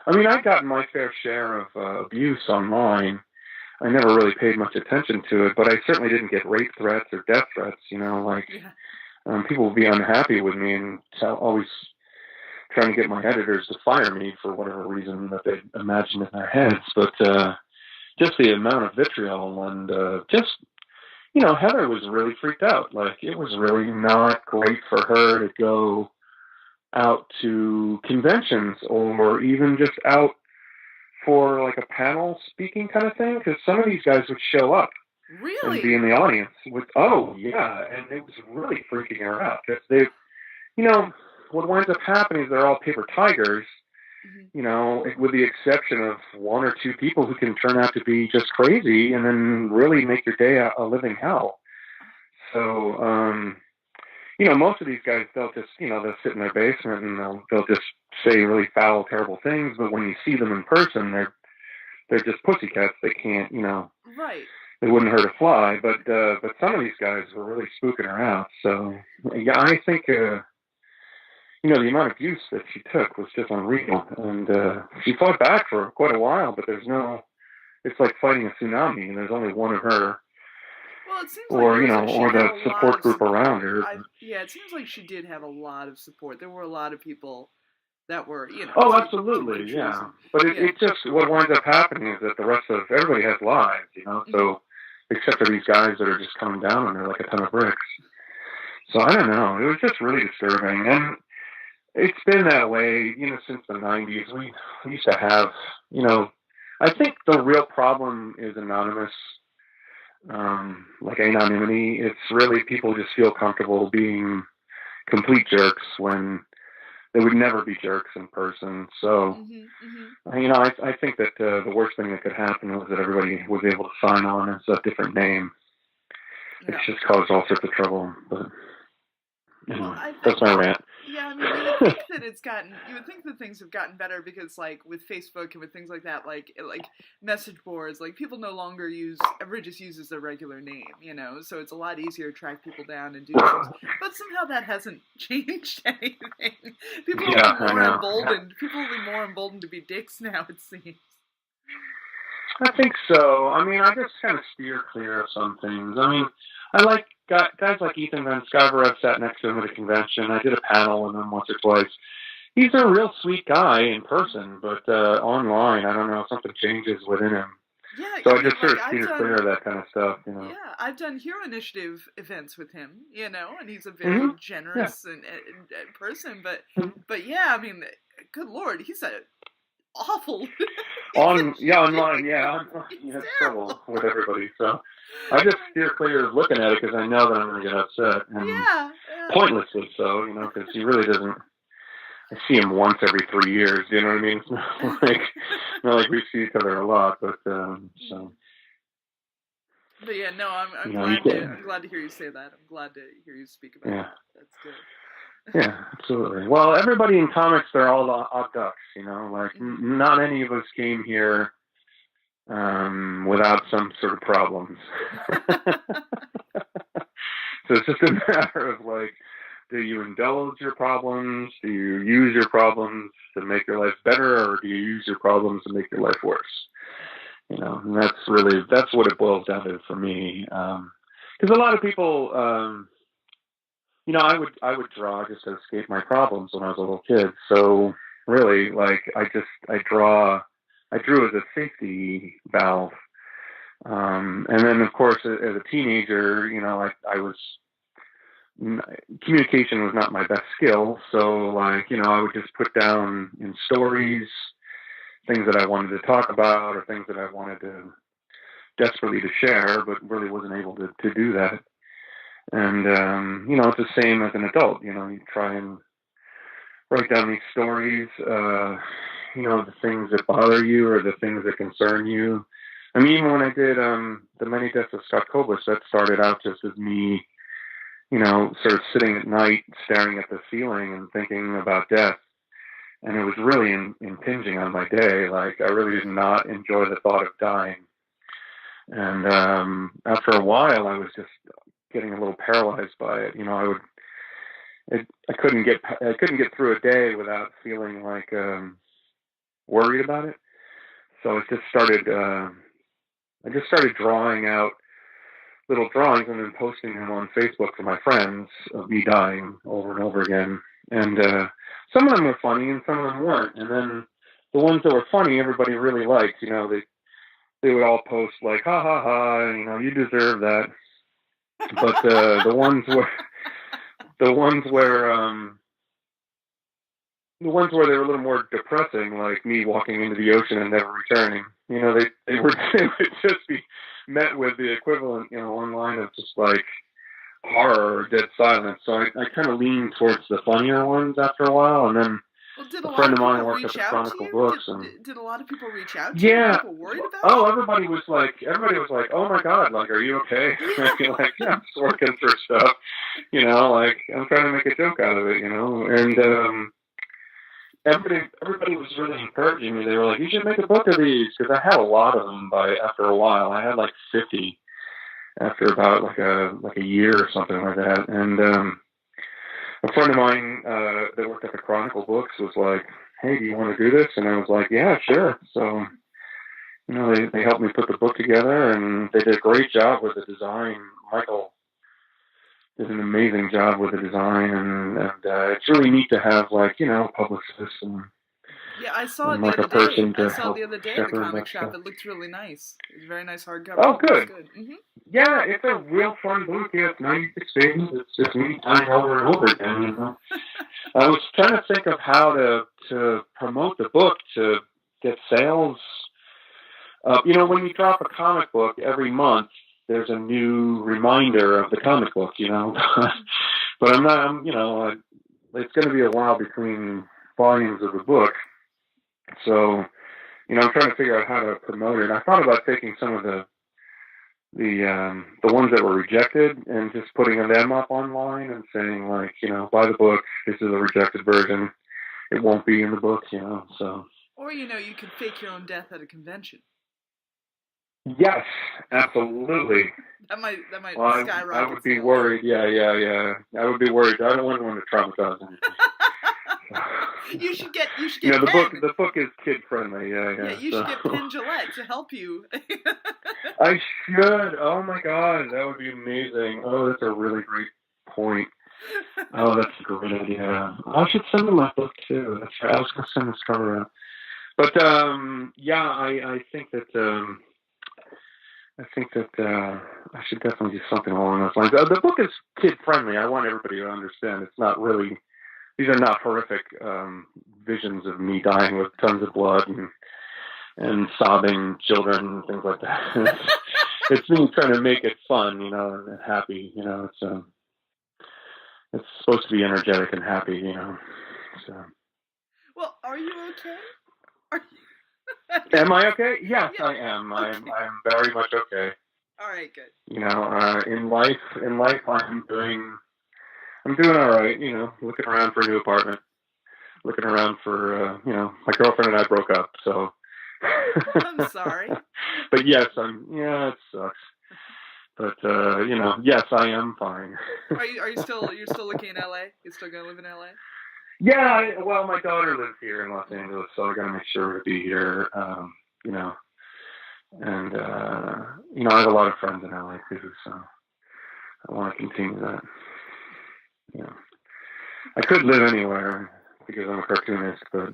I've gotten my fair share of abuse online. I never really paid much attention to it, but I certainly didn't get rape threats or death threats. People would be unhappy with me and always trying to get my editors to fire me for whatever reason that they imagined in their heads. But just the amount of vitriol and Heather was really freaked out. Like, it was really not great for her to go out to conventions or even just out for like a panel speaking kind of thing, because some of these guys would show up and be in the audience with, and it was really freaking her out because they, what winds up happening is they're all paper tigers, with the exception of one or two people who can turn out to be just crazy and then really make your day a living hell. So, most of these guys, they'll just, they'll sit in their basement and they'll just say really foul, terrible things. But when you see them in person, they're just pussycats. They can't, right. They wouldn't hurt a fly. But some of these guys were really spooking her out. So yeah, I think, the amount of abuse that she took was just unreal. And she fought back for quite a while, but it's like fighting a tsunami and there's only one of her. Well, it seems or like or the support group around her. It seems like she did have a lot of support. There were a lot of people that were, Oh, absolutely, yeah. But it just, what winds up happening is that the rest of everybody has lives, So, except for these guys that are just coming down on her like a ton of bricks. So I don't know. It was just really disturbing, and it's been that way, since the '90s. We used to have, I think the real problem is anonymous. Like anonymity. It's really people just feel comfortable being complete jerks when they would never be jerks in person. So, I think that the worst thing that could happen was that everybody was able to sign on as a different name. Yeah. It's just caused all sorts of trouble. But that's my rant. Yeah, I mean, you would think that things have gotten better because, like, with Facebook and with things like that, like message boards, like, people no longer everybody just uses their regular name, so it's a lot easier to track people down and do things. But somehow that hasn't changed anything. People will be more emboldened to be dicks now, it seems. I think so. I mean, I just kind of steer clear of some things. I mean, I like guys like Ethan Van Sciver. I've sat next to him at a convention. I did a panel with him once or twice. He's a real sweet guy in person, but online, I don't know, something changes within him. Yeah, so I just sort of steer clear of that kind of stuff, Yeah, I've done Hero Initiative events with him, and he's a very generous and person. But yeah, I mean, good Lord, he's awful. Online, he has trouble with everybody. So I just steer clear of looking at it because I know that I'm going to get upset. And pointlessly so, because he really doesn't. I see him once every 3 years. You know what I mean? It's not like we see each other a lot, but so. But yeah, no, I'm glad to hear you say that. I'm glad to hear you speak about it. That's good. Yeah, absolutely. Well, everybody in comics, they're all odd ducks, not any of us came here without some sort of problems. So it's just a matter of, like, do you indulge your problems? Do you use your problems to make your life better, or do you use your problems to make your life worse? And that's what it boils down to for me. Because a lot of people, I would draw just to escape my problems when I was a little kid. So really, like, I drew as a safety valve. And then, of course, as a teenager, communication was not my best skill. So, like, I would just put down in stories things that I wanted to talk about or things that I wanted to desperately to share, but really wasn't able to do that. And, it's the same as an adult. You try and write down these stories, the things that bother you or the things that concern you. I mean, even when I did the many Deaths of Scott Koblish, that started out just as me, sort of sitting at night staring at the ceiling and thinking about death. And it was really impinging on my day. Like, I really did not enjoy the thought of dying. And after a while, I was just getting a little paralyzed by it. I couldn't get through a day without feeling like worried about it. So I just started drawing out little drawings and then posting them on Facebook for my friends of me dying over and over again. And some of them were funny and some of them weren't. And then the ones that were funny, everybody really liked. They would all post like, ha ha ha, you deserve that. But the ones where they were a little more depressing, like me walking into the ocean and never returning, they would just be met with the equivalent, online of just like horror or dead silence. So I kind of leaned towards the funnier ones after a while, and then a friend of mine worked at the Chronicle Books. Did a lot of people reach out to you? Yeah. Were people worried about you? Everybody was like, oh my God, like, are you okay? I feel like, yeah, I'm just working through stuff, like, I'm trying to make a joke out of it, and everybody was really encouraging me. They were like, you should make a book of these, because I had a lot of them after a while. I had like 50 after about like a year or something like that. And a friend of mine that worked at the Chronicle Books was like, hey, do you want to do this? And I was like, yeah, sure. So, they helped me put the book together, and they did a great job with the design. Michael did an amazing job with the design, and it's really neat to have, like, publicists and I saw it the other day. I saw it the other day at the comic shop. It looked really nice. It was a very nice hardcover. Oh, good. Mm-hmm. Yeah, it's a real fun book. Yeah, it's 96 pages. It's just me tying over and over again. I was trying to think of how to promote the book to get sales. When you drop a comic book every month, there's a new reminder of the comic book, but it's going to be a while between volumes of the book. So, I'm trying to figure out how to promote it. I thought about taking some of the ones that were rejected and just putting them up online and saying, like, buy the book. This is a rejected version. It won't be in the book, so. Or, you could fake your own death at a convention. Yes, absolutely. That might skyrocket. I would be worried. Yeah. I would be worried. I don't want anyone to traumatize me. You should get the book is kid friendly. Yeah. You should get Penn Jillette to help you. I should. Oh my God, that would be amazing. Oh, that's a really great point. Oh, that's a great idea. I should send them my book too. That's right. I was going to send this cover out. But I think that. I should definitely do something along those lines. The book is kid-friendly. I want everybody to understand it's not really, these are not horrific visions of me dying with tons of blood and sobbing children and things like that. It's me trying to make it fun, and happy, it's supposed to be energetic and happy, so. Well, are you okay? Am I okay? Yes, yeah. I am. Okay. I'm very much okay. All right, good. In life, I'm doing all right. Looking around for a new apartment, looking around for, my girlfriend and I broke up, so. I'm sorry. But yes, it sucks. But yes, I am fine. You're still looking in LA? You're still gonna live in LA? Yeah, well, my daughter lives here in Los Angeles, so I gotta make sure to be here, and, I have a lot of friends in LA too, so I want to continue that. you know, I could live anywhere because I'm a cartoonist, but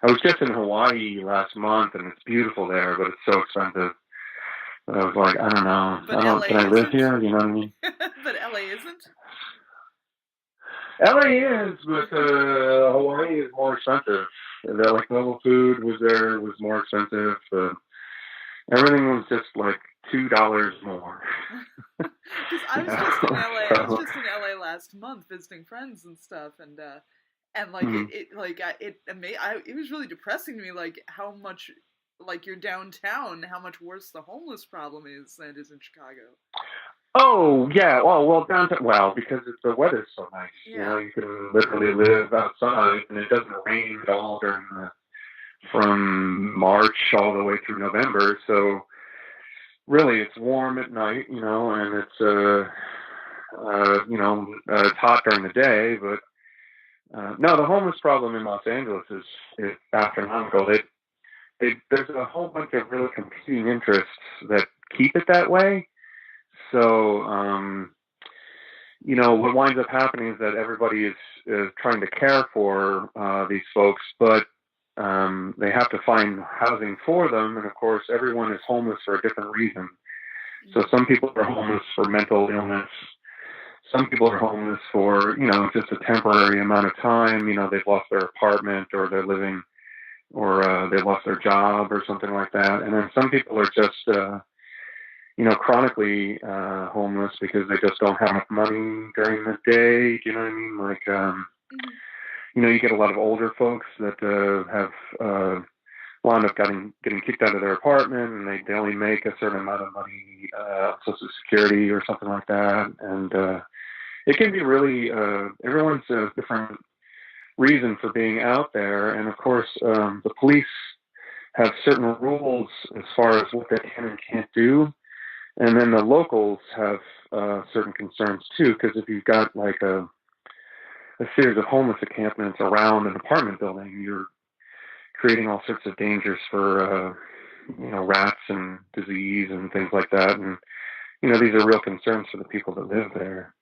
I was just in Hawaii last month, and it's beautiful there, but it's so expensive. But I was like, I don't know. But LA Can I live isn't? here? You know what I mean? But LA isn't? LA is, but Hawaii is more expensive. The like local food was more expensive. Everything was just like $2 more. Because I was just in LA. I was just in LA last month visiting friends and stuff, and like it was really depressing to me, like how much, like you're downtown, how much worse the homeless problem is than it is in Chicago. Oh yeah, well downtown. Well, because the weather's so nice. Yeah. You know, you can literally live outside, and it doesn't rain at all from March all the way through November. So really, it's warm at night. You know, and it's it's hot during the day. But no, the homeless problem in Los Angeles is astronomical. There's a whole bunch of really competing interests that keep it that way. So, what winds up happening is that everybody is trying to care for these folks, but they have to find housing for them. And of course, everyone is homeless for a different reason. So some people are homeless for mental illness. Some people are homeless for, just a temporary amount of time. They've lost their apartment, or they're living, or they lost their job or something like that. And then some people are just, chronically homeless because they just don't have enough money during the day. Do you know what I mean? Like, you get a lot of older folks that have wound up getting kicked out of their apartment, and they only make a certain amount of money, Social Security or something like that. And it can be really, everyone's a different reason for being out there. And of course, the police have certain rules as far as what they can and can't do. And then the locals have certain concerns too, because if you've got like a series of homeless encampments around an apartment building, you're creating all sorts of dangers for rats and disease and things like that. And these are real concerns for the people that live there.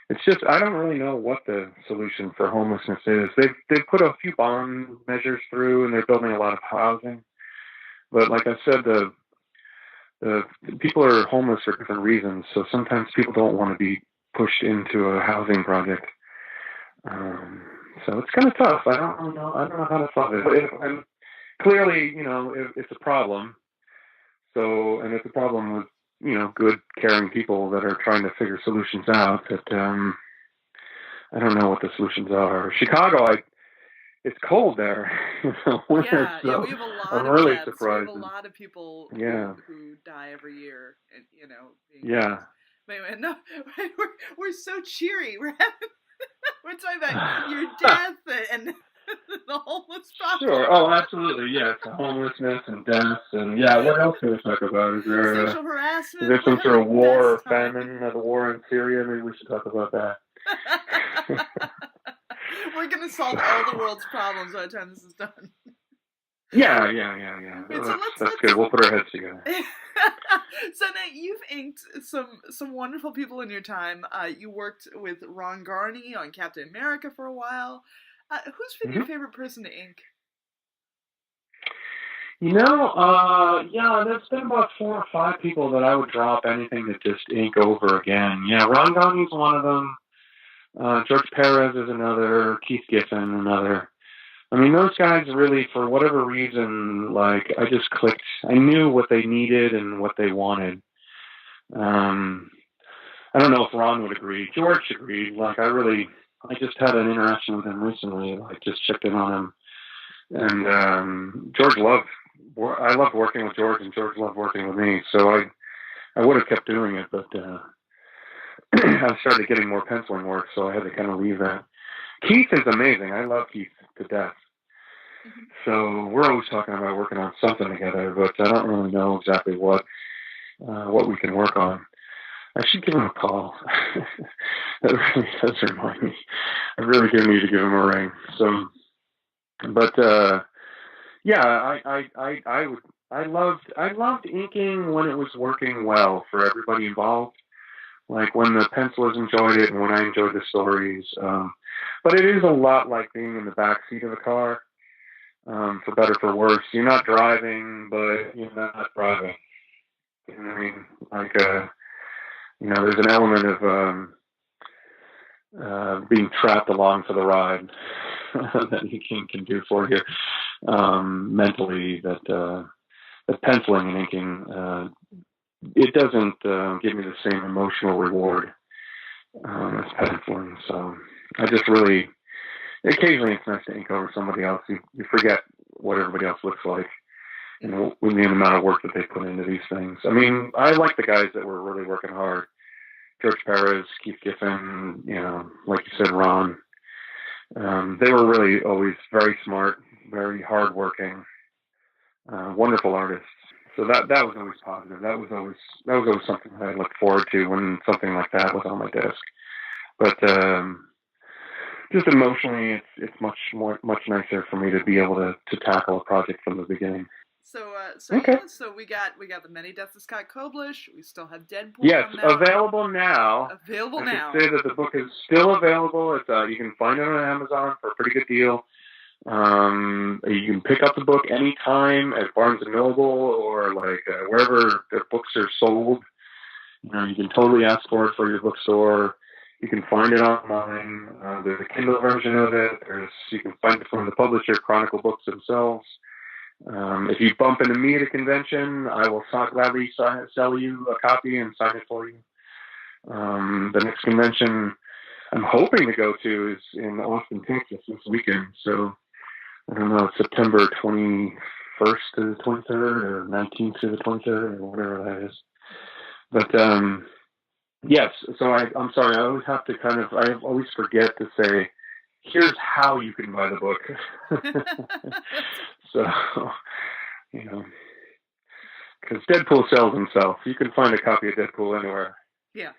It's just, I don't really know what the solution for homelessness is. They've put a few bond measures through, and they're building a lot of housing. But like I said, the people are homeless for different reasons. So sometimes people don't want to be pushed into a housing project. So it's kind of tough. I don't know how to solve it. And clearly, it's a problem. So, and it's a problem with, good, caring people that are trying to figure solutions out. That I don't know what the solutions are. Chicago, it's cold there. We have a lot I'm of really deaths. surprised. We have a lot of people who die every year, and Anyway, no, we're so cheery. We're talking about your death and the homeless problem. Sure. Oh, absolutely. Yes, homelessness and deaths, and what else can we talk about? Is there sexual harassment? Is there some sort of war or famine? The war in Syria? Maybe we should talk about that. We're gonna solve all the world's problems by the time this is done. Yeah. That's good. We'll put our heads together. So now you've inked some wonderful people in your time. You worked with Ron Garney on Captain America for a while. Who's been your favorite person to ink? There's been about 4 or 5 people that I would drop anything to just ink over again. Yeah, Ron Garney's one of them. George Perez is another. Keith Giffen, another. I mean, those guys really, for whatever reason, like, I just clicked. I knew what they needed and what they wanted. I don't know if Ron would agree. George agreed. Like, I just had an interaction with him recently. Like, just checked in on him. And I loved working with George, and George loved working with me. So I would have kept doing it, but I started getting more penciling work, so I had to kind of leave that. Keith is amazing. I love Keith to death. So we're always talking about working on something together, but I don't really know exactly what we can work on. I should give him a call. That really does remind me. I really do need to give him a ring. So, but I loved inking when it was working well for everybody involved. like when the pencilers enjoyed it and when I enjoyed the stories. But it is a lot like being in the back seat of a car, for better or for worse. You're not driving, but you're not driving. You know what I mean? Like, there's an element of being trapped along for the ride that you can do for you mentally. That penciling and inking, it doesn't give me the same emotional reward as penciling. So I just really, occasionally it's nice to ink over somebody else. You forget what everybody else looks like, and with the amount of work that they put into these things. I mean, I like the guys that were really working hard. George Perez, Keith Giffen, like you said, Ron. They were really always very smart, very hardworking, wonderful artists. So that was always positive. That was always something that I looked forward to when something like that was on my desk. But just emotionally, it's much nicer for me to be able to tackle a project from the beginning. So okay. Yeah, so we got the many Deaths of Scott Koblish. We still have Deadpool. Yes, available now. I can say that the book is still available. It's you can find it on Amazon for a pretty good deal. You can pick up the book anytime at Barnes and Noble or wherever the books are sold. You can totally ask for it for your bookstore. You can find it online. There's a Kindle version of it. You can find it from the publisher, Chronicle Books themselves. If you bump into me at a convention, I will gladly sell you a copy and sign it for you. The next convention I'm hoping to go to is in Austin, Texas this weekend. So I don't know, September 21st to the 23rd or 19th to the 23rd or whatever that is. But yes, so I'm sorry, I always have to I always forget to say, here's how you can buy the book. So, because Deadpool sells himself. You can find a copy of Deadpool anywhere. Yeah.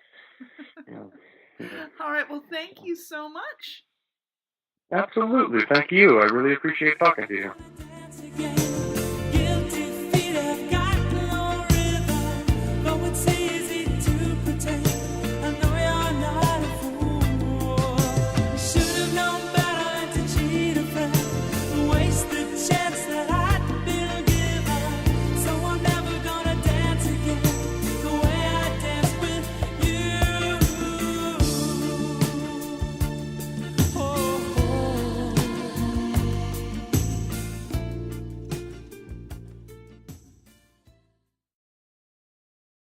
All right, well, thank you so much. Absolutely, thank you. I really appreciate talking to you.